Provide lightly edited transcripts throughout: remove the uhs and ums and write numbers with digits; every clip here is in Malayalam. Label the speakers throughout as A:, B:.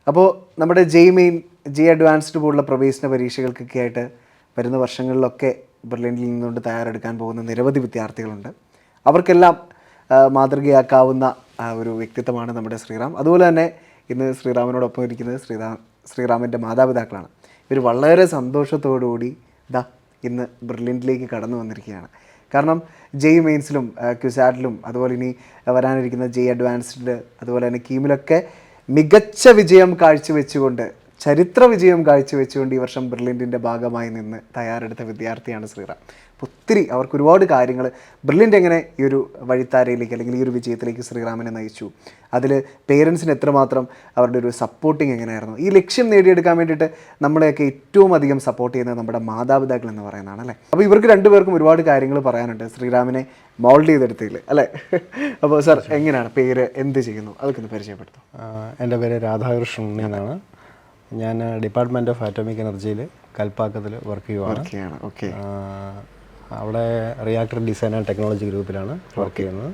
A: അപ്പോൾ നമ്മുടെ ജെയ് മെയിൻ, ജെയ് അഡ്വാൻസ്ഡ് പോലുള്ള പ്രവേശന പരീക്ഷകൾക്കൊക്കെ ആയിട്ട് വരുന്ന വർഷങ്ങളിലൊക്കെ ബെർലിനിൽ നിന്നുകൊണ്ട് തയ്യാറെടുക്കാൻ പോകുന്ന നിരവധി വിദ്യാർത്ഥികളുണ്ട്. അവർക്കെല്ലാം മാതൃകയാക്കാവുന്ന ഒരു വ്യക്തിത്വമാണ് നമ്മുടെ ശ്രീറാം. അതുപോലെ തന്നെ ഇന്ന് ശ്രീറാമിനോടൊപ്പം ഇരിക്കുന്നത് ശ്രീറാമിൻ്റെ മാതാപിതാക്കളാണ്. ഇവർ വളരെ സന്തോഷത്തോടുകൂടി ഇന്ന് ബെർലിനിലേക്ക് കടന്നു വന്നിരിക്കുകയാണ്. കാരണം ജെയ് മെയിൻസിലും ക്യുസാറ്റിലും അതുപോലെ ഇനി വരാനിരിക്കുന്ന ജെയ് അഡ്വാൻസ്ഡ് അതുപോലെ തന്നെ കീമിലൊക്കെ മികച്ച വിജയം കാഴ്ചവെച്ചുകൊണ്ട്, ചരിത്ര വിജയം കാഴ്ചവെച്ചുകൊണ്ട് ഈ വർഷം ബെർലിൻ്റെ ഭാഗമായി നിന്ന് തയ്യാറെടുത്ത വിദ്യാർത്ഥിയാണ് ശ്രീറാം. അപ്പോൾ ഒത്തിരി അവർക്ക് ഒരുപാട് കാര്യങ്ങൾ ബെർലിൻ്റെ എങ്ങനെ ഈ ഒരു വഴിത്താരയിലേക്ക് അല്ലെങ്കിൽ ഈ ഒരു വിജയത്തിലേക്ക് ശ്രീറാമിനെ നയിച്ചു, അതിൽ പേരൻസിന് എത്രമാത്രം അവരുടെ ഒരു സപ്പോർട്ടിങ് എങ്ങനെയായിരുന്നു, ഈ ലക്ഷ്യം നേടിയെടുക്കാൻ വേണ്ടിയിട്ട് നമ്മളെയൊക്കെ ഏറ്റവും അധികം സപ്പോർട്ട് ചെയ്യുന്നത് നമ്മുടെ മാതാപിതാക്കൾ എന്ന് പറയുന്നതാണ് അല്ലേ. അപ്പോൾ ഇവർക്ക് രണ്ടുപേർക്കും ഒരുപാട് കാര്യങ്ങൾ പറയാനുണ്ട് ശ്രീറാമിനെ മോൾഡ് ചെയ്തെടുത്തതിൽ അല്ലേ. അപ്പോൾ സാർ എങ്ങനെയാണ്, പേര്, എന്ത് ചെയ്യുന്നു, അതൊക്കെ ഒന്ന് പരിചയപ്പെടുത്തും.
B: എൻ്റെ പേര് രാധാകൃഷ്ണൻ എന്നാണ്. ഞാൻ ഡിപ്പാർട്ട്മെൻറ്റ് ഓഫ് ആറ്റോമിക് എനർജിയിൽ കൽപ്പാക്കത്തിൽ വർക്ക് ചെയ്യുകയാണ്.
A: ഓക്കെ.
B: അവിടെ റിയാക്ടർ ഡിസൈൻ ആൻഡ് ടെക്നോളജി ഗ്രൂപ്പിലാണ് വർക്ക് ചെയ്യുന്നത്.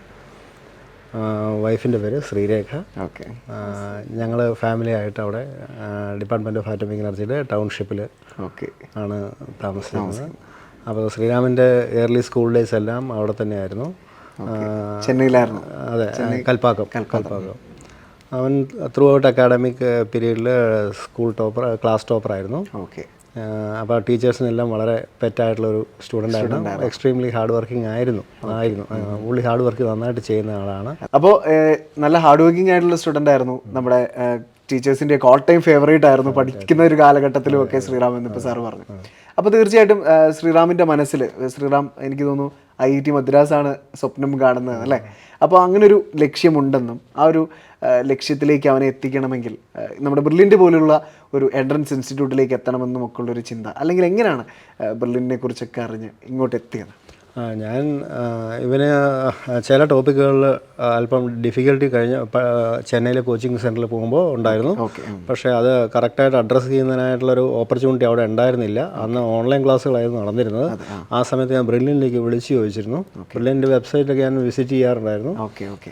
B: വൈഫിൻ്റെ പേര് ശ്രീരേഖ.
A: ഓക്കെ.
B: ഞങ്ങൾ ഫാമിലി ആയിട്ട് അവിടെ ഡിപ്പാർട്ട്മെൻറ്റ് ഓഫ് ആറ്റോമിക് എനർജിയുടെ ടൗൺഷിപ്പിൽ ആണ് താമസിക്കുന്നത്. അപ്പോൾ ശ്രീരാമിൻ്റെ ഏർലി സ്കൂൾ ഡേയ്സ് എല്ലാം അവിടെ തന്നെയായിരുന്നു.
A: ചെന്നൈയിലായിരുന്നു.
B: അതെ, കൽപ്പാക്കം. അവൻ ത്രൂ ഔട്ട് അക്കാഡമിക് പീരീഡിൽ സ്കൂൾ ടോപ്പർ, ക്ലാസ് ടോപ്പറായിരുന്നു.
A: ഓക്കെ.
B: അപ്പോൾ ടീച്ചേഴ്സിനെല്ലാം വളരെ പെറ്റായിട്ടുള്ളൊരു സ്റ്റുഡൻ്റ് ആയിരുന്നു. എക്സ്ട്രീംലി ഹാർഡ് വർക്കിംഗ് ആയിരുന്നു. പുള്ളി ഹാർഡ് വർക്ക് നന്നായിട്ട് ചെയ്യുന്ന ആളാണ്.
A: അപ്പോൾ നല്ല ഹാർഡ് വർക്കിംഗ് ആയിട്ടുള്ള സ്റ്റുഡൻ്റ് ആയിരുന്നു. നമ്മുടെ ടീച്ചേഴ്സിൻ്റെ ഓൾ ടൈം ഫേവറേറ്റ് ആയിരുന്നു പഠിക്കുന്ന ഒരു കാലഘട്ടത്തിലും ഒക്കെ ശ്രീറാം എന്നിപ്പോൾ സാറ് പറഞ്ഞു. അപ്പോൾ തീർച്ചയായിട്ടും ശ്രീറാമിൻ്റെ മനസ്സിൽ ശ്രീറാം എനിക്ക് തോന്നുന്നു IIT മദ്രാസാണ് സ്വപ്നം കാണുന്നത് അല്ലേ. അപ്പോൾ അങ്ങനൊരു ലക്ഷ്യമുണ്ടെന്നും ആ ഒരു ലക്ഷ്യത്തിലേക്ക് അവനെ എത്തിക്കണമെങ്കിൽ നമ്മുടെ ബെർലിൻ്റെ പോലുള്ള ഒരു എൻട്രൻസ് ഇൻസ്റ്റിറ്റ്യൂട്ടിലേക്ക് എത്തണമെന്നും ഒക്കെ ഉള്ളൊരു ചിന്ത, അല്ലെങ്കിൽ എങ്ങനെയാണ് ബെർലിനെ കുറിച്ചൊക്കെ അറിഞ്ഞ് ഇങ്ങോട്ട് എത്തിയത്?
B: ഞാൻ ഇവന് ചില ടോപ്പിക്കുകളിൽ അല്പം ഡിഫിക്കൽട്ടി കഴിഞ്ഞ് ചെന്നൈയിലെ കോച്ചിങ് സെൻറ്ററിൽ പോകുമ്പോൾ ഉണ്ടായിരുന്നു. പക്ഷേ അത് കറക്റ്റായിട്ട് അഡ്രസ്സ് ചെയ്യുന്നതിനായിട്ടുള്ളൊരു ഓപ്പർച്യൂണിറ്റി അവിടെ ഉണ്ടായിരുന്നില്ല. അന്ന് ഓൺലൈൻ ക്ലാസ്സുകളായിരുന്നു നടന്നിരുന്നത്. ആ സമയത്ത് ഞാൻ ബ്രില്യനിലേക്ക് വിളിച്ച് ചോദിച്ചിരുന്നു. ബ്രില്യൻ്റെ വെബ്സൈറ്റൊക്കെ ഞാൻ വിസിറ്റ് ചെയ്യാറുണ്ടായിരുന്നു.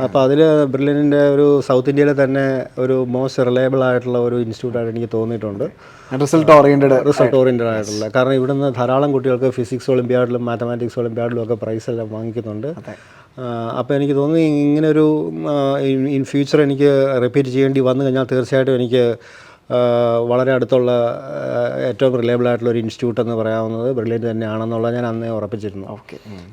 B: അപ്പോൾ അതിൽ ബ്രില്യനിൻ്റെ ഒരു സൗത്ത് ഇന്ത്യയിലെ തന്നെ ഒരു മോസ്റ്റ് റിലയബിൾ ആയിട്ടുള്ള ഒരു ഇൻസ്റ്റിറ്റ്യൂട്ടായിട്ട് എനിക്ക് തോന്നിയിട്ടുണ്ട്. റിസൾട്ട് ഓറിയൻറ്റഡ് ആയിട്ടുള്ള. കാരണം ഇവിടുന്ന് ധാരാളം കുട്ടികൾക്ക് ഫിസിക്സ് ഒളിമ്പ്യാഡിലും മാത്തമാറ്റിക്സ് ഒളിമ്പ്യാഡിലും ഒക്കെ പ്രൈസ് എല്ലാം വാങ്ങിക്കുന്നുണ്ട്. അപ്പോൾ എനിക്ക് തോന്നുന്നു ഇങ്ങനൊരു ഇൻ ഫ്യൂച്ചർ എനിക്ക് റിപ്പീറ്റ് ചെയ്യേണ്ടി വന്നു കഴിഞ്ഞാൽ തീർച്ചയായിട്ടും എനിക്ക് വളരെ അടുത്തുള്ള ഏറ്റവും റിലയബിൾ ആയിട്ടുള്ള ഒരു ഇൻസ്റ്റിറ്റ്യൂട്ട് എന്ന് പറയാവുന്നത് ബെർലിൻ തന്നെയാണെന്നുള്ളത് ഞാൻ അന്നേ ഉറപ്പിച്ചിരുന്നു.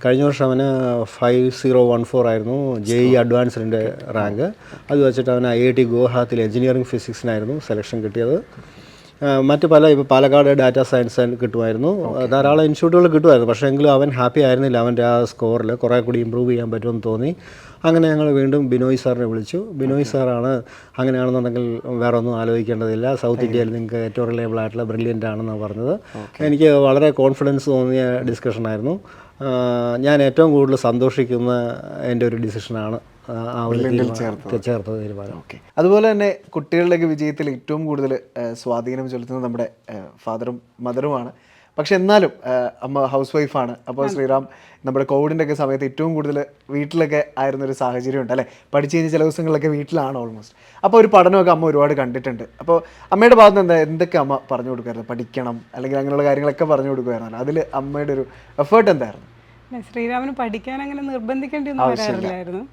B: കഴിഞ്ഞ വർഷം അവന് 5014 ആയിരുന്നു JEE അഡ്വാൻസ്ഡിൻ്റെ റാങ്ക്. അത് വെച്ചിട്ട് അവന് IIT ഗുവാഹത്തിയിൽ എഞ്ചിനീയറിംഗ് ഫിസിക്സിനായിരുന്നു സെലക്ഷൻ കിട്ടിയത്. മറ്റ് ഇപ്പോൾ പാലക്കാട് ഡാറ്റാ സയൻസ് കിട്ടുമായിരുന്നു, ധാരാളം ഇൻസ്റ്റിറ്റ്യൂട്ടുകൾ കിട്ടുമായിരുന്നു. പക്ഷേ എങ്കിലും അവൻ ഹാപ്പി ആയിരുന്നില്ല. അവൻ്റെ ആ സ്കോറിൽ കുറേ കൂടി ഇമ്പ്രൂവ് ചെയ്യാൻ പറ്റുമെന്ന് തോന്നി. അങ്ങനെ ഞങ്ങൾ വീണ്ടും ബിനോയ് സാറിനെ വിളിച്ചു. ബിനോയ് സാറാണ് അങ്ങനെയാണെന്നുണ്ടെങ്കിൽ വേറെ ഒന്നും ആലോചിക്കേണ്ടതില്ല, സൗത്ത് ഇന്ത്യയിൽ നിങ്ങൾക്ക് ഏറ്റവും റിലയബിൾ ആയിട്ടുള്ള ബ്രില്യൻ്റ് ആണെന്നാണ് പറഞ്ഞത്. എനിക്ക് വളരെ കോൺഫിഡൻസ് തോന്നിയ ഡിസ്കഷനായിരുന്നു. ഞാൻ ഏറ്റവും കൂടുതൽ സന്തോഷിക്കുന്ന എൻ്റെ ഒരു ഡിസിഷനാണ് ചേർത്തത് തീരുമാനം.
A: അതുപോലെ തന്നെ കുട്ടികളുടെ വിജയത്തിൽ ഏറ്റവും കൂടുതൽ സ്വാധീനം ചെലുത്തുന്നത് നമ്മുടെ ഫാദറും മദറുമാണ്. പക്ഷെ എന്നാലും അമ്മ ഹൗസ് വൈഫാണ്. അപ്പോൾ ശ്രീറാം നമ്മുടെ കോവിഡിൻ്റെ ഒക്കെ സമയത്ത് ഏറ്റവും കൂടുതൽ വീട്ടിലൊക്കെ ആയിരുന്നൊരു സാഹചര്യം ഉണ്ട് അല്ലേ. പഠിച്ചു കഴിഞ്ഞ് ചില ദിവസങ്ങളിലൊക്കെ വീട്ടിലാണ് ഓൾമോസ്റ്റ്. അപ്പോൾ ഒരു പഠനമൊക്കെ അമ്മ ഒരുപാട് കണ്ടിട്ടുണ്ട്. അപ്പോൾ അമ്മയുടെ ഭാഗത്ത് നിന്ന് എന്തൊക്കെ അമ്മ പറഞ്ഞു കൊടുക്കുമായിരുന്നു? പഠിക്കണം അല്ലെങ്കിൽ അങ്ങനെയുള്ള കാര്യങ്ങളൊക്കെ പറഞ്ഞു കൊടുക്കുമായിരുന്നല്ലോ. അതിൽ അമ്മയുടെ ഒരു എഫേർട്ട് എന്തായിരുന്നു?
C: ശ്രീറാമിന് പഠിക്കാൻ അങ്ങനെ നിർബന്ധിക്കേണ്ടിയൊന്നും വരാറില്ലായിരുന്നു.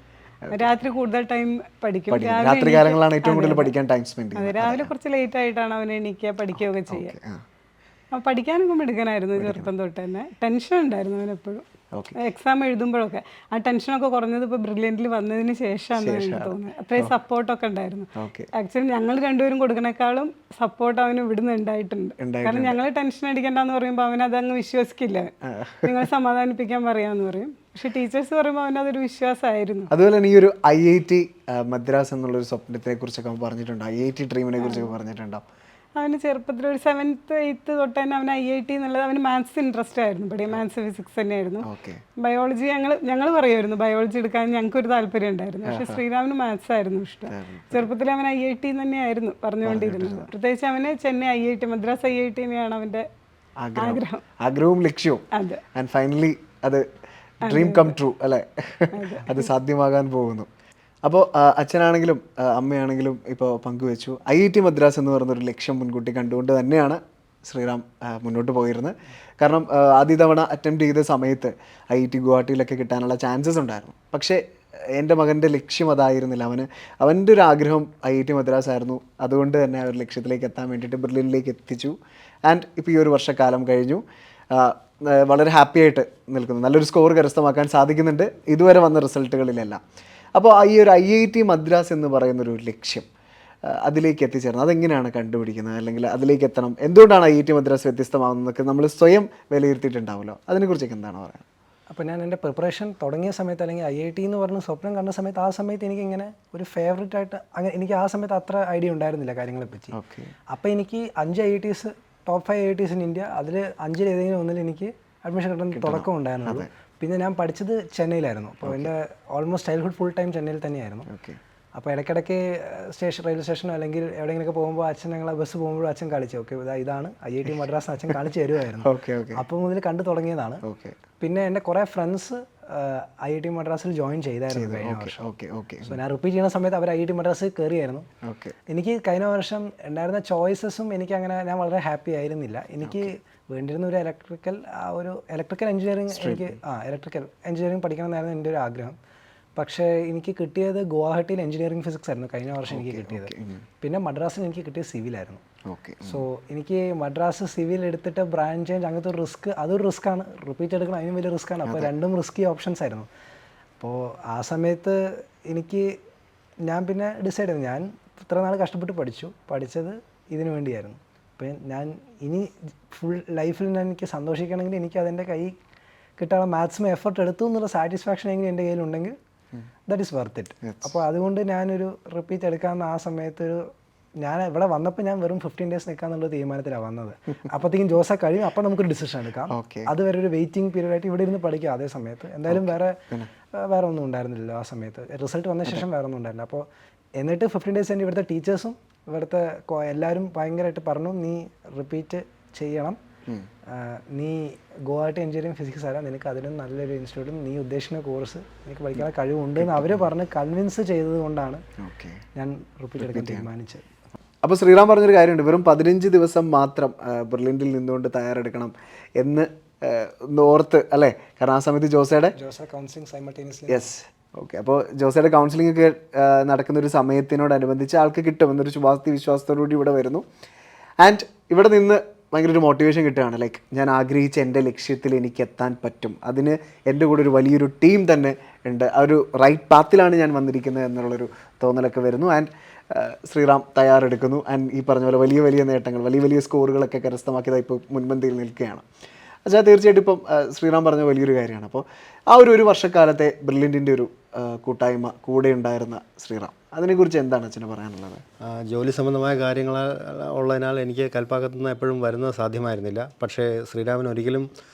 C: രാത്രി കൂടുതൽ ടൈം പഠിക്കും.
A: രാത്രി കാലങ്ങളാണ് ഏറ്റവും കൂടുതൽ പഠിക്കാൻ ടൈം സ്പെൻഡ് ചെയ്യുന്നത്.
C: രാവിലെ കുറച്ച് ലേറ്റ് ആയിട്ടാണ് അവൻ എണീക്കുക, പഠിക്കുകയൊക്കെ ചെയ്യുക. അപ്പോൾ പഠിക്കാനൊക്കെ മിടുക്കനായിരുന്നു ചെറുപ്പം തൊട്ട് തന്നെ. ടെൻഷൻ ഉണ്ടായിരുന്നു അവനെപ്പോഴും. എക്സാം എഴുതുമ്പോഴൊക്കെ ആ ടെൻഷനൊക്കെ കുറഞ്ഞത് ഇപ്പോൾ ബ്രില്യൻ്റിൽ വന്നതിന് ശേഷമാണ് എനിക്ക് തോന്നുന്നത്. അത്രയും സപ്പോർട്ടൊക്കെ ഉണ്ടായിരുന്നു. ആക്ച്വലി ഞങ്ങൾ രണ്ടുപേരും കൊടുക്കണേക്കാളും സപ്പോർട്ട് അവന് ഇവിടുന്ന് ഉണ്ടായിട്ടുണ്ട്. കാരണം ഞങ്ങൾ ടെൻഷൻ അടിക്കണ്ടെന്ന് പറയുമ്പോൾ അവനതങ്ങ് വിശ്വസിക്കില്ല. നിങ്ങൾ സമാധാനിപ്പിക്കാൻ പറയാമെന്ന് പറയും. പക്ഷെ ടീച്ചേഴ്സ് പറയുമ്പോൾ അവനതൊരു വിശ്വാസമായിരുന്നു.
A: അതുപോലെ തന്നെ ഈ ഒരു IIT മദ്രാസ് എന്നുള്ളൊരു സ്വപ്നത്തെ കുറിച്ചൊക്കെ പറഞ്ഞിട്ടുണ്ട്, IIT ഡ്രീമിനെ കുറിച്ചൊക്കെ പറഞ്ഞിട്ടുണ്ടാവും.
C: അവന് ചെറുപ്പത്തിൽ ഒരു 7th 8th തൊട്ട് തന്നെ അവന് IIT എന്നുള്ളത്, അവന് മാത്സ് ഇൻട്രസ്റ്റ് ആയിരുന്നു. ഇവിടെ മാത്സ് ഫിസിക്സ് തന്നെയായിരുന്നു. ബയോളജി ഞങ്ങൾ പറയുമായിരുന്നു ബയോളജി എടുക്കാൻ ഞങ്ങൾക്കൊരു താല്പര്യം ഉണ്ടായിരുന്നു. പക്ഷെ ശ്രീറാമിന് മാത്സ് ആയിരുന്നു ഇഷ്ടം. ചെറുപ്പത്തിൽ അവൻ IIT തന്നെയായിരുന്നു പറഞ്ഞുകൊണ്ടിരുന്നത്. പ്രത്യേകിച്ച് അവന് ചെന്നൈ IIT മദ്രാസ് IIT തന്നെയാണ് അവൻ്റെ
A: ആഗ്രഹവും ലക്ഷ്യവും. ആൻഡ് ഫൈനലി അത് ഡ്രീം കം ട്രൂ അല്ലേ, അത് സാധ്യമാകാൻ പോകുന്നു. അപ്പോൾ അച്ഛനാണെങ്കിലും അമ്മയാണെങ്കിലും ഇപ്പോൾ പങ്കുവെച്ചു IIT മദ്രാസ് എന്ന് പറയുന്നൊരു ലക്ഷ്യം മുൻകൂട്ടി കണ്ടുകൊണ്ട് തന്നെയാണ് ശ്രീറാം മുന്നോട്ട് പോയിരുന്നത്. കാരണം ആദ്യ തവണ അറ്റംപ്റ്റ് ചെയ്ത സമയത്ത് IIT ഗുവാഹട്ടിയിലൊക്കെ കിട്ടാനുള്ള ചാൻസസ് ഉണ്ടായിരുന്നു. പക്ഷേ എൻ്റെ മകൻ്റെ ലക്ഷ്യം അതായിരുന്നില്ല. അവൻ്റെ ഒരു ആഗ്രഹം IIT മദ്രാസ് ആയിരുന്നു. അതുകൊണ്ട് തന്നെ ആ ഒരു ലക്ഷ്യത്തിലേക്ക് എത്താൻ വേണ്ടിയിട്ട് ബെർലിനിലേക്ക് എത്തിച്ചു. ആൻഡ് ഇപ്പോൾ ഈ ഒരു വർഷക്കാലം കഴിഞ്ഞു, വളരെ ഹാപ്പി ആയിട്ട് നിൽക്കുന്നു. നല്ലൊരു സ്കോർ കരസ്ഥമാക്കാൻ സാധിക്കുന്നുണ്ട് ഇതുവരെ വന്ന റിസൾട്ടുകളിലെല്ലാം. അപ്പോൾ ഈ ഒരു IIT മദ്രാസ് എന്ന് പറയുന്നൊരു ലക്ഷ്യം അതിലേക്ക് എത്തിച്ചേർന്നത് അതെങ്ങനെയാണ് കണ്ടുപിടിക്കുന്നത്, അല്ലെങ്കിൽ അതിലേക്ക് എത്തണം, എന്തുകൊണ്ടാണ് IIT മദ്രാസ് വ്യത്യസ്തമാകുന്നതൊക്കെ നമ്മൾ സ്വയം വിലയിരുത്തിയിട്ടുണ്ടാവുമല്ലോ, അതിനെക്കുറിച്ചൊക്കെ എന്താണ് പറയുക?
D: അപ്പോൾ ഞാൻ എൻ്റെ പ്രിപ്പറേഷൻ തുടങ്ങിയ സമയത്ത്, അല്ലെങ്കിൽ IIT എന്ന് പറഞ്ഞ സ്വപ്നം കണ്ട സമയത്ത്, ആ സമയത്ത് എനിക്കിങ്ങനെ ഒരു ഫേവറേറ്റ് ആയിട്ട് അങ്ങനെ എനിക്ക് ആ സമയത്ത് അത്ര ഐഡിയ ഉണ്ടായിരുന്നില്ല കാര്യങ്ങളെപ്പറ്റി. അപ്പോൾ എനിക്ക് 5 IITs, top 5 IITs in India, അതിൽ 5-ൽ ഏതെങ്കിലും ഒന്നിൽ എനിക്ക് അഡ്മിഷൻ കിട്ടുന്ന തുടക്കം ഉണ്ടായിരുന്നത്. പിന്നെ ഞാൻ പഠിച്ചത് ചെന്നൈയിലായിരുന്നു. അപ്പോൾ എൻ്റെ ഓൾമോസ്റ്റ് ചൈൽഡ്ഹുഡ് ഫുൾ ടൈം ചെന്നൈയിൽ തന്നെയായിരുന്നു. അപ്പോൾ ഇടയ്ക്കിടയ്ക്ക് റെയിൽവേ സ്റ്റേഷനോ അല്ലെങ്കിൽ എവിടെയെങ്കിലുമൊക്കെ പോകുമ്പോൾ അച്ഛൻ, ഞങ്ങളെ ബസ് പോകുമ്പോഴും അച്ഛൻ കളിച്ചു, ഓക്കെ ഇതാണ് IIT മദ്രാസ് അച്ഛൻ കളിച്ച് തരുമായിരുന്നു. അപ്പോൾ മുതൽ കണ്ടു തുടങ്ങിയതാണ്. പിന്നെ എൻ്റെ കുറേ ഫ്രണ്ട്സ് IIT മദ്രാസിൽ ജോയിൻ ചെയ്തായിരുന്നു കഴിഞ്ഞ വർഷം. സോ ഞാൻ റിപ്പീറ്റ് ചെയ്യുന്ന സമയത്ത് അവർ IIT മദ്രാസിൽ കയറിയായിരുന്നു. എനിക്ക് കഴിഞ്ഞ വർഷം ഉണ്ടായിരുന്ന ചോയ്സസും എനിക്ക് അങ്ങനെ, ഞാൻ വളരെ ഹാപ്പി ആയിരുന്നില്ല. എനിക്ക് വേണ്ടിയിരുന്ന ഒരു ഇലക്ട്രിക്കൽ എഞ്ചിനീയറിംഗ്, എനിക്ക് ഇലക്ട്രിക്കൽ എഞ്ചിനീയറിംഗ് പഠിക്കണമെന്നായിരുന്നു എൻ്റെ ഒരു ആഗ്രഹം. പക്ഷേ എനിക്ക് കിട്ടിയത് ഗുവാഹട്ടിയിൽ എഞ്ചിനീയറിംഗ് ഫിസിക്സ് ആയിരുന്നു കഴിഞ്ഞ വർഷം എനിക്ക് കിട്ടിയത്. പിന്നെ മദ്രാസിൽ എനിക്ക് കിട്ടിയത് സിവിലായിരുന്നു. സോ എനിക്ക് മദ്രാസ് സിവിൽ എടുത്തിട്ട് ബ്രാഞ്ച് ചേഞ്ച് അങ്ങനത്തെ ഒരു റിസ്ക്, അതൊരു റിസ്ക്കാണ്, റിപ്പീറ്റ് എടുക്കണം, അതിനും വലിയ റിസ്ക്കാണ്. അപ്പോൾ രണ്ടും റിസ്കി ഓപ്ഷൻസ് ആയിരുന്നു. അപ്പോൾ ആ സമയത്ത് ഞാൻ പിന്നെ ഡിസൈഡ് ചെയ്തു, ഞാൻ ഇത്ര നാൾ കഷ്ടപ്പെട്ട് പഠിച്ചത് ഇതിനു വേണ്ടിയായിരുന്നു. അപ്പോൾ ഞാൻ ഇനി ഫുൾ ലൈഫിൽ എനിക്ക് സന്തോഷിക്കണമെങ്കിൽ എനിക്ക് അതിൻ്റെ കൈ കിട്ടാനുള്ള മാക്സിമം എഫർട്ട് എടുത്തു എന്നുള്ള സാറ്റിസ്ഫാക്ഷൻ എങ്കിലും എൻ്റെ കയ്യിലുണ്ടെങ്കിൽ ദാറ്റ് ഈസ് വർത്ത് ഇറ്റ്. അപ്പോൾ അതുകൊണ്ട് ഞാനൊരു റിപ്പീറ്റ് എടുക്കാമെന്ന് ആ സമയത്ത് ഞാൻ ഇവിടെ വന്നപ്പോൾ ഞാൻ വെറും 15 days നിൽക്കാന്നുള്ള തീരുമാനത്തിലാണ് വന്നത്. അപ്പോഴത്തേക്കും ജോസ കഴിയും, അപ്പോൾ നമുക്കൊരു ഡിസിഷൻ എടുക്കാം. അതുവരെ ഒരു വെയിറ്റിംഗ് പീരീഡ് ആയിട്ട് ഇവിടെ ഇരുന്ന് പഠിക്കാം. അതേ സമയത്ത് എന്തായാലും വേറെ ഒന്നും ഉണ്ടായിരുന്നില്ലല്ലോ ആ സമയത്ത്. റിസൾട്ട് വന്ന ശേഷം വേറെ ഒന്നും ഉണ്ടായിരുന്നില്ല. അപ്പോൾ എന്നിട്ട് 15 days എൻ്റെ ഇവിടുത്തെ ടീച്ചേഴ്സും ഇവിടുത്തെ എല്ലാവരും ഭയങ്കരമായിട്ട് പറഞ്ഞു, നീ റിപ്പീറ്റ് ചെയ്യണം, നീ ഗുവാഹട്ടി എഞ്ചിനീയറിംഗ് ഫിസിക്സ് ആയാലും നിനക്ക് അതിലും നല്ലൊരു ഇൻസ്റ്റിറ്റ്യൂട്ടും നീ ഉദ്ദേശിക്കുന്ന കോഴ്സ് നിനക്ക് പഠിക്കാനുള്ള കഴിവുണ്ട് എന്ന് അവർ പറഞ്ഞ് കൺവിൻസ് ചെയ്തത് കൊണ്ടാണ് ഞാൻ റിപ്പീറ്റ് എടുക്കാൻ തീരുമാനിച്ചത്.
A: അപ്പോൾ ശ്രീറാം പറഞ്ഞൊരു കാര്യമുണ്ട്, വെറും 15 ദിവസം മാത്രം ബെർലിനിൽ നിന്നുകൊണ്ട് തയ്യാറെടുക്കണം എന്ന് ഓർത്ത് അല്ലേ? കാരണം ആ സമയത്ത് ജോസയുടെ
D: കൗൺസിലിംഗ് സൈമൾട്ടേനിയസ്ലി.
A: Yes, okay. അപ്പോൾ ജോസയുടെ കൗൺസിലിംഗ് ഒക്കെ നടക്കുന്നൊരു സമയത്തിനോടനുബന്ധിച്ച് ആൾക്ക് കിട്ടും എന്നൊരു വിശ്വാസത്തോടുകൂടി ഇവിടെ വരുന്നു. ആൻഡ് ഇവിടെ നിന്ന് ഭയങ്കര ഒരു മോട്ടിവേഷൻ കിട്ടുകയാണ്. ലൈക്ക് ഞാൻ ആഗ്രഹിച്ച എൻ്റെ ലക്ഷ്യത്തിൽ എനിക്ക് എത്താൻ പറ്റും, അതിന് എൻ്റെ കൂടെ ഒരു വലിയൊരു ടീം തന്നെ ഉണ്ട്, ആ ഒരു റൈറ്റ് പാത്തിലാണ് ഞാൻ വന്നിരിക്കുന്നത് എന്നുള്ളൊരു തോന്നലൊക്കെ വരുന്നു. ആൻഡ് ശ്രീറാം തയ്യാറെടുക്കുന്നു. ആൻഡ് ഈ പറഞ്ഞ പോലെ വലിയ വലിയ നേട്ടങ്ങൾ, വലിയ വലിയ സ്കോറുകളൊക്കെ കരസ്ഥമാക്കിയതായി ഇപ്പോൾ മുൻപന്തിയിൽ നിൽക്കുകയാണ്. പക്ഷേ തീർച്ചയായിട്ടും ഇപ്പം ശ്രീറാം പറഞ്ഞ വലിയൊരു കാര്യമാണ്. അപ്പോൾ ആ ഒരു വർഷക്കാലത്തെ ബ്രില്യൻറ്റിൻ്റെ ഒരു കൂട്ടായ്മ കൂടെ ഉണ്ടായിരുന്ന ശ്രീറാം, അതിനെക്കുറിച്ച് എന്താണ് അച്ഛന് പറയാനുള്ളത്?
B: ജോലി സംബന്ധമായ കാര്യങ്ങൾ ഉള്ളതിനാൽ എനിക്ക് കൽപ്പാക്കത്തു നിന്ന് എപ്പോഴും വരുന്നത് സാധ്യമായിരുന്നില്ല. പക്ഷേ ശ്രീറാമിന് ഒരിക്കലും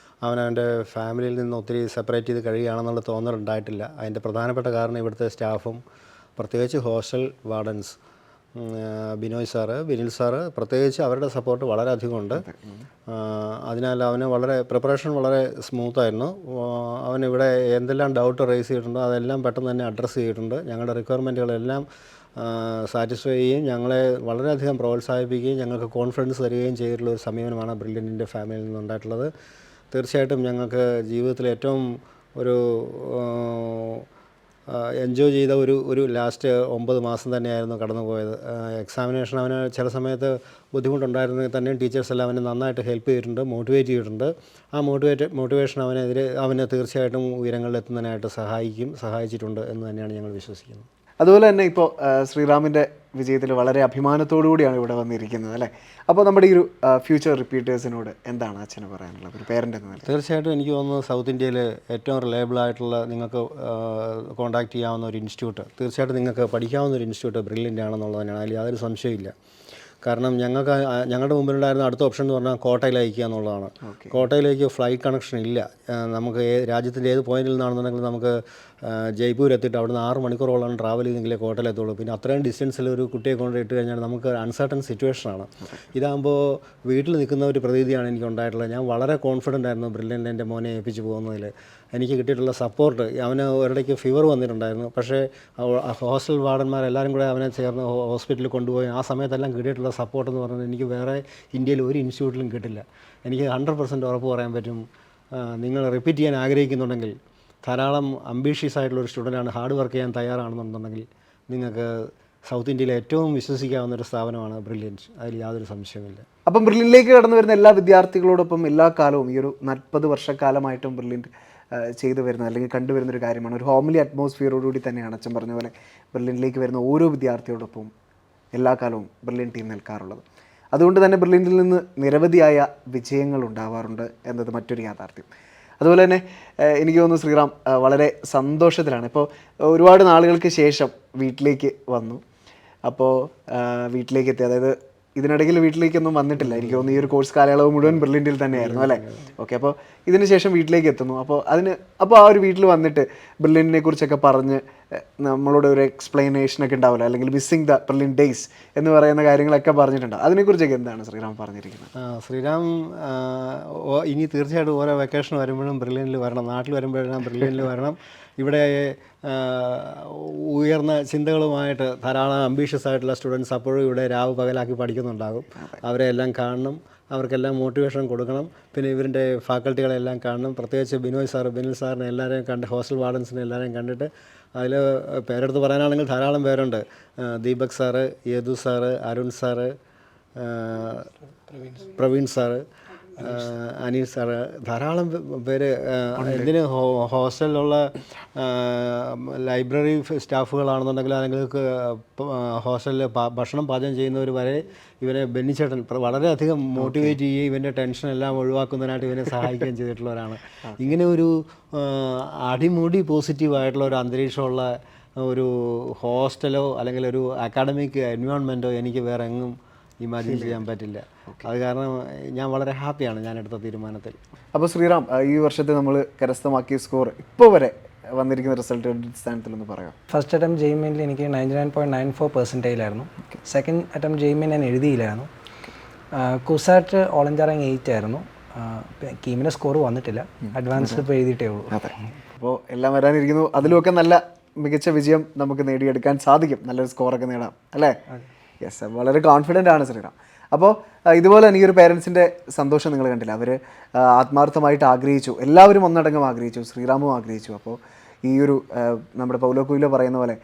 B: അവൻ്റെ ഫാമിലിയിൽ നിന്ന് ഒത്തിരി സെപ്പറേറ്റ് ചെയ്ത് കഴിയുകയാണെന്നുള്ള തോന്നലുണ്ടായിട്ടില്ല. അതിൻ്റെ പ്രധാനപ്പെട്ട കാരണം ഇവിടുത്തെ സ്റ്റാഫും പ്രത്യേകിച്ച് hostel wardens Binoy sir, Binil sir, പ്രത്യേകിച്ച് അവരുടെ സപ്പോർട്ട് വളരെയധികം ഉണ്ട്. അതിനാൽ അവന് പ്രിപ്പറേഷൻ വളരെ സ്മൂത്തായിരുന്നു. അവനിവിടെ എന്തെല്ലാം ഡൗട്ട് റേസ് ചെയ്തിട്ടുണ്ടോ അതെല്ലാം പെട്ടെന്ന് തന്നെ അഡ്രസ്സ് ചെയ്തിട്ടുണ്ട്. ഞങ്ങളുടെ റിക്വയർമെൻറ്റുകളെല്ലാം സാറ്റിസ്ഫൈ ചെയ്യുകയും ഞങ്ങളെ വളരെയധികം പ്രോത്സാഹിപ്പിക്കുകയും ഞങ്ങൾക്ക് കോൺഫിഡൻസ് തരികയും ചെയ്തിട്ടുള്ള ഒരു സമീപനമാണ് ബ്രില്യൻറ്റിൻ്റെ ഫാമിലിയിൽ നിന്നുണ്ടായിട്ടുള്ളത്. തീർച്ചയായിട്ടും ഞങ്ങൾക്ക് ജീവിതത്തിൽ ഏറ്റവും ഒരു എൻജോയ് ചെയ്ത ഒരു ലാസ്റ്റ് 9 മാസം തന്നെയായിരുന്നു കടന്നുപോയത്. എക്സാമിനേഷൻ അവന് ചില സമയത്ത് ബുദ്ധിമുട്ടുണ്ടായിരുന്നെങ്കിൽ തന്നെയും ടീച്ചേഴ്സ് എല്ലാം അവനെ നന്നായിട്ട് ഹെൽപ്പ് ചെയ്തിട്ടുണ്ട്, മോട്ടിവേറ്റ് ചെയ്തിട്ടുണ്ട്. ആ മോട്ടിവേഷൻ അവന് തീർച്ചയായിട്ടും ഉയരങ്ങളിലെത്തുന്നതിനായിട്ട് സഹായിച്ചിട്ടുണ്ട് എന്ന് തന്നെയാണ് ഞങ്ങൾ വിശ്വസിക്കുന്നത്.
A: അതുപോലെ തന്നെ ഇപ്പോൾ ശ്രീറാമിൻ്റെ വിജയത്തിൽ വളരെ അഭിമാനത്തോടു കൂടിയാണ് ഇവിടെ വന്നിരിക്കുന്നത് അല്ലേ? അപ്പോൾ നമ്മുടെ ഈ ഒരു ഫ്യൂച്ചർ റിപ്പീറ്റേഴ്സിനോട് എന്താണ് അച്ഛന് പറയാനുള്ളത് ഒരു പേരൻ്റ് എന്ന നിലയിൽ?
B: തീർച്ചയായിട്ടും എനിക്ക് തോന്നുന്നു സൗത്ത് ഇന്ത്യയിൽ ഏറ്റവും റിലയബിൾ ആയിട്ടുള്ള നിങ്ങൾക്ക് കോൺടാക്റ്റ് ചെയ്യാവുന്ന ഒരു ഇൻസ്റ്റിറ്റ്യൂട്ട്, തീർച്ചയായിട്ടും നിങ്ങൾക്ക് പഠിക്കാവുന്ന ഒരു ഇൻസ്റ്റിറ്റ്യൂട്ട് ബ്രില്യൻ്റ് ആണെന്നുള്ളത് തന്നെയാണ്. അതിൽ യാതൊരു സംശയമില്ല. കാരണം ഞങ്ങളുടെ മുമ്പിലുണ്ടായിരുന്ന അടുത്ത ഓപ്ഷൻ എന്ന് പറഞ്ഞാൽ കോട്ടയിൽ അയക്കുക എന്നുള്ളതാണ്. കോട്ടയിലേക്ക് ഫ്ലൈറ്റ് കണക്ഷൻ ഇല്ല. നമുക്ക് രാജ്യത്തിൻ്റെ ഏത് പോയിന്റിൽ നിന്നാണെന്നുണ്ടെങ്കിൽ നമുക്ക് ജയ്പൂർ എത്തിയിട്ട് അവിടുന്ന് 6 മണിക്കൂറോളം ട്രാവൽ ചെയ്തെങ്കിലേ കോട്ടയിലെത്തുള്ളൂ. പിന്നെ അത്രയും ഡിസ്റ്റൻസിൽ ഒരു കുട്ടിയെ കൊണ്ട് ഇട്ട് കഴിഞ്ഞാൽ നമുക്ക് അൺസർട്ടൺ സിറ്റുവേഷനാണ്. ഇതാകുമ്പോൾ വീട്ടിൽ നിൽക്കുന്ന ഒരു പ്രതീതിയാണ് എനിക്ക് ഉണ്ടായിട്ടുള്ളത്. ഞാൻ വളരെ കോൺഫിഡൻ്റ് ആയിരുന്നു ബ്രില്യൻ്റ് എൻ്റെ മോനെ ഏൽപ്പിച്ച് പോകുന്നതിൽ. എനിക്ക് കിട്ടിയിട്ടുള്ള സപ്പോർട്ട്, അവന് ഒരിടയ്ക്ക് ഫീവർ വന്നിട്ടുണ്ടായിരുന്നു. പക്ഷേ ഹോസ്റ്റൽ വാർഡന്മാരെല്ലാവരും കൂടെ അവനെ ചേർന്ന് ഹോസ്പിറ്റലിൽ കൊണ്ടുപോയി ആ സമയത്തെല്ലാം കിട്ടിയിട്ടുള്ള സപ്പോർട്ട് എന്ന് പറഞ്ഞാൽ എനിക്ക് വേറെ ഇന്ത്യയിൽ ഒരു ഇൻസ്റ്റിറ്റ്യൂട്ടിലും കിട്ടില്ല. എനിക്ക് 100% ഉറപ്പ് പറയാൻ പറ്റും. നിങ്ങൾ റിപ്പീറ്റ് ചെയ്യാൻ ആഗ്രഹിക്കുന്നുണ്ടെങ്കിൽ, ധാരാളം അംബീഷ്യസ് ആയിട്ടുള്ളൊരു സ്റ്റുഡൻ്റാണ്, ഹാർഡ് വർക്ക് ചെയ്യാൻ തയ്യാറാണെന്നുണ്ടെങ്കിൽ നിങ്ങൾക്ക് സൗത്ത് ഇന്ത്യയിലെ ഏറ്റവും വിശ്വസിക്കാവുന്നൊരു സ്ഥാപനമാണ് ബ്രില്യൻറ്റ്. അതിൽ യാതൊരു സംശയമില്ല.
A: അപ്പം ബ്രില്യൻറ്റിലേക്ക് കടന്നു വരുന്ന എല്ലാ വിദ്യാർത്ഥികളോടൊപ്പം എല്ലാ കാലവും ഈ ഒരു 40 വർഷക്കാലമായിട്ടും ബ്രില്യൻറ്റ് ചെയ്തു വരുന്ന അല്ലെങ്കിൽ കണ്ടുവരുന്നൊരു കാര്യമാണ്. ഒരു ഹോംലി അറ്റ്മോസ്ഫിയറോടുകൂടി തന്നെയാണ് അച്ഛൻ പറഞ്ഞ പോലെ ബ്രില്യൻറ്റിലേക്ക് വരുന്ന ഓരോ വിദ്യാർത്ഥിയോടൊപ്പം എല്ലാ കാലവും ബ്രില്യൻറ്റ് ടീം നിൽക്കാറുള്ളത്. അതുകൊണ്ട് തന്നെ ബ്രില്യൻറ്റിൽ നിന്ന് നിരവധിയായ വിജയങ്ങൾ ഉണ്ടാവാറുണ്ട് എന്നത് മറ്റൊരു യാഥാർത്ഥ്യം. അതുപോലെ തന്നെ എനിക്ക് തോന്നുന്നു ശ്രീറാം വളരെ സന്തോഷത്തിലാണ്. ഇപ്പോൾ ഒരുപാട് നാളുകൾക്ക് ശേഷം വീട്ടിലേക്ക് വന്നു. അപ്പോൾ വീട്ടിലേക്ക് എത്തി, അതായത് ഇതിനിടയിൽ വീട്ടിലേക്കൊന്നും വന്നിട്ടില്ല. എനിക്ക് തോന്നുന്നു ഈ ഒരു കോഴ്സ് കാലയളവ് മുഴുവൻ ബ്രില്യൻറ്റിൽ തന്നെയായിരുന്നു അല്ലേ? ഓക്കെ. അപ്പോൾ ഇതിന് ശേഷം വീട്ടിലേക്ക് എത്തുന്നു. അപ്പോൾ ആ ഒരു വീട്ടിൽ വന്നിട്ട് ബ്രില്യൻറ്റിനെ കുറിച്ചൊക്കെ പറഞ്ഞ് നമ്മളോട് ഒരു എക്സ്പ്ലനേഷനൊക്കെ ഉണ്ടാവില്ല, അല്ലെങ്കിൽ മിസ്സിങ് ദ ബ്രില്യൻറ്റ് ഡേയ്സ് എന്ന് പറയുന്ന കാര്യങ്ങളൊക്കെ പറഞ്ഞിട്ടുണ്ട്. അതിനെക്കുറിച്ചൊക്കെ എന്താണ് ശ്രീറാം പറഞ്ഞിരിക്കുന്നത്?
B: ശ്രീറാം ഇനി തീർച്ചയായിട്ടും ഓരോ വെക്കേഷൻ വരുമ്പോഴും ബ്രില്യൻറ്റിൽ വരണം, നാട്ടിൽ വരുമ്പോഴെല്ലാം ബ്രില്യൻറ്റിൽ വരണം. ഇവിടെ ഉയർന്ന ചിന്തകളുമായിട്ട് ധാരാളം അംബീഷ്യസ് ആയിട്ടുള്ള സ്റ്റുഡൻസ് അപ്പോഴും ഇവിടെ രാവ് പകലാക്കി പഠിക്കുന്നുണ്ടാകും. അവരെ എല്ലാം കാണണം, അവർക്കെല്ലാം മോട്ടിവേഷൻ കൊടുക്കണം. പിന്നെ ഇവരുടെ ഫാക്കൽറ്റികളെല്ലാം കാണണം. പ്രത്യേകിച്ച് ബിനോയ് സാറ്, ബിനിൽ സാറിനെ എല്ലാവരെയും കണ്ട്, ഹോസ്റ്റൽ വാർഡൻസിനെ എല്ലാവരെയും കണ്ടിട്ട്, അതിൽ പേരെടുത്ത് പറയാനാണെങ്കിൽ ധാരാളം പേരുണ്ട്. Deepak sir, Yadu sir, Arun sir, Praveen sir, Anil sir, ധാരാളം പേര്. ഇതിന് ഹോസ്റ്റലിലുള്ള ലൈബ്രറി സ്റ്റാഫുകളാണെന്നുണ്ടെങ്കിൽ, അല്ലെങ്കിൽ ഹോസ്റ്റലിൽ ഭക്ഷണം പാചകം ചെയ്യുന്നവർ വരെ ഇവനെ ബെന്നിച്ചേട്ടൻ വളരെയധികം മോട്ടിവേറ്റ് ചെയ്യുകയും ഇവൻ്റെ ടെൻഷനെല്ലാം ഒഴിവാക്കുന്നതിനായിട്ട് ഇവനെ സഹായിക്കുകയും ചെയ്തിട്ടുള്ളവരാണ്. ഇങ്ങനെ ഒരു അടിമുടി പോസിറ്റീവായിട്ടുള്ള ഒരു അന്തരീക്ഷമുള്ള ഒരു ഹോസ്റ്റലോ അല്ലെങ്കിൽ ഒരു അക്കാഡമിക് എൻവയോൺമെൻറ്റോ എനിക്ക് വേറെ എങ്ങും ഇമാജിൻ ചെയ്യാൻ പറ്റില്ല. അത് കാരണം ഞാൻ വളരെ ഹാപ്പിയാണ് ഞാൻ എടുത്ത തീരുമാനത്തിൽ.
A: അപ്പോൾ ശ്രീറാം, ഈ വർഷത്തെ നമ്മൾ കരസ്ഥമാക്കിയ സ്കോർ ഇപ്പോൾ വരെ വന്നിരിക്കുന്ന റിസൾട്ട് അടിസ്ഥാനത്തിലൊന്ന് പറയാം.
D: ഫസ്റ്റ് അറ്റംപ്റ്റ് ജെയ്മെയിനിൽ എനിക്ക് 99.94% സെക്കൻഡ് അറ്റംപ്റ്റ് ജെയ്മെയിൻ ഞാൻ എഴുതിയില്ലായിരുന്നു. കുസാറ്റ് ഓൾ ഇന്ത്യ റാങ്ക് 8 ആയിരുന്നു. കീമിൻ്റെ സ്കോർ വന്നിട്ടില്ല, അഡ്വാൻസ്ഡ് ഇപ്പോൾ എഴുതിയിട്ടേ ഉള്ളൂ.
A: അതെ. അപ്പോൾ എല്ലാം വരാനിരിക്കുന്നു. അതിലുമൊക്കെ നല്ല മികച്ച വിജയം നമുക്ക് നേടിയെടുക്കാൻ സാധിക്കും, നല്ലൊരു സ്കോറൊക്കെ നേടാം അല്ലേ? യെസ്, വളരെ കോൺഫിഡൻ്റ് ആണ് ശ്രീറാം. അപ്പോൾ ഇതുപോലെ തന്നെ ഈ ഒരു പേരൻസിൻ്റെ സന്തോഷം നിങ്ങൾ കണ്ടില്ല. അവർ ആത്മാർത്ഥമായിട്ട് ആഗ്രഹിച്ചു, എല്ലാവരും ഒന്നടങ്കം ആഗ്രഹിച്ചു, ശ്രീറാമും ആഗ്രഹിച്ചു. അപ്പോൾ ഈ ഒരു നമ്മുടെ പൗലോ കൊയ്ലോ പറയുന്ന പോലെ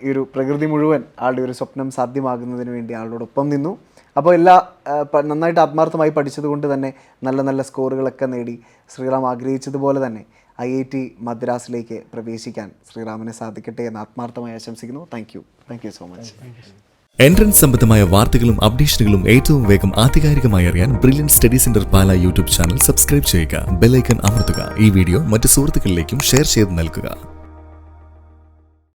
A: ഈ ഒരു പ്രകൃതി മുഴുവൻ ആളുടെ ഒരു സ്വപ്നം സാധ്യമാകുന്നതിന് വേണ്ടി ആളോടൊപ്പം നിന്നു. അപ്പോൾ നന്നായിട്ട് ആത്മാർത്ഥമായി പഠിച്ചത് കൊണ്ട് തന്നെ നല്ല നല്ല സ്കോറുകളൊക്കെ നേടി ശ്രീറാം ആഗ്രഹിച്ചതുപോലെ തന്നെ IIT മദ്രാസിലേക്ക് പ്രവേശിക്കാൻ ശ്രീറാമിന് സാധിക്കട്ടെ എന്ന് ആത്മാർത്ഥമായി ആശംസിക്കുന്നു. Thank you so much.
E: Entrance സംബന്ധമായ വാർത്തകളും അപ്ഡേഷനുകളും ഏറ്റവും വേഗം ആധികാരികമായി അറിയാൻ ബ്രില്യൻറ്റ് സ്റ്റഡി സെന്റർ പാല യൂട്യൂബ് ചാനൽ സബ്സ്ക്രൈബ് ചെയ്യുക, ബെൽ ഐക്കൺ അമർത്തുക. ഈ വീഡിയോ മറ്റ് സുഹൃത്തുക്കളിലേക്കും ഷെയർ ചെയ്ത് നൽകുക.